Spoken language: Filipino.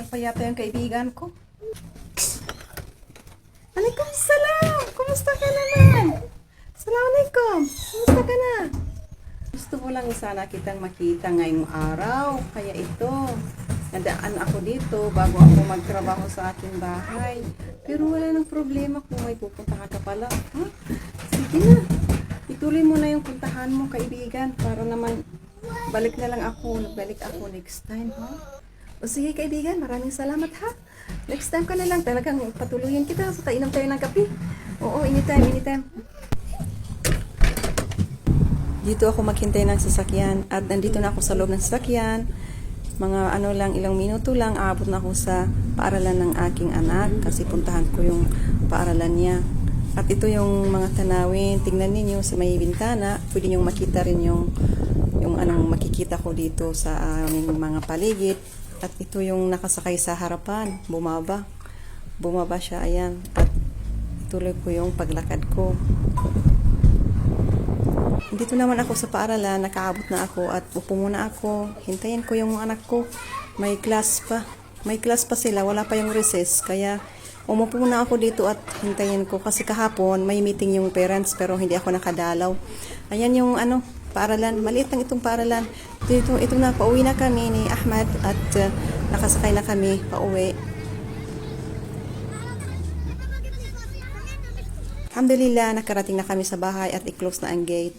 Tagal pa yata yung kaibigan ko. Alaikum salam! Kumusta ka naman? Assalamualaikum! Kumusta ka na? Gusto ko lang sana kitang makita ngayong araw. Kaya ito, nadaan ako dito bago ako magtrabaho sa aking bahay. Pero wala nang problema kung may pupunta ka pala. Ha? Sige na. Ituloy mo na yung puntahan mo, kaibigan, para naman balik na lang ako. Balik ako next time, ha? O sige, kaibigan, maraming salamat, ha? Next time ka na lang. Talagang patuluyin kita. So, inom tayo ng kape. Oo, anytime, anytime. Dito ako maghintay ng sasakyan. At nandito na ako sa loob ng sasakyan. Mga ilang minuto lang, aabot na ako sa paaralan ng aking anak. Kasi puntahan ko yung paaralan niya. At ito yung mga tanawin. Tingnan ninyo sa may bintana. Pwede nyo makita rin yung anong makikita ko dito sa aming mga paligid. At ito yung nakasakay sa harapan. Bumaba siya, ayan. At ituloy ko yung paglakad ko. Dito naman ako sa paaralan, nakaabot na ako at upo muna ako. Hintayin ko yung anak ko. May class pa. May class pa sila, wala pa yung recess. Kaya umupo muna ako dito at hintayin ko. Kasi kahapon may meeting yung parents pero hindi ako nakadalaw. Ayan yung paaralan. Maliit lang itong paaralan. Ito na, pauwi na kami ni Ahmad at nakasakay na kami pauwi. Alhamdulillah, nakarating na kami sa bahay at i-close na ang gate.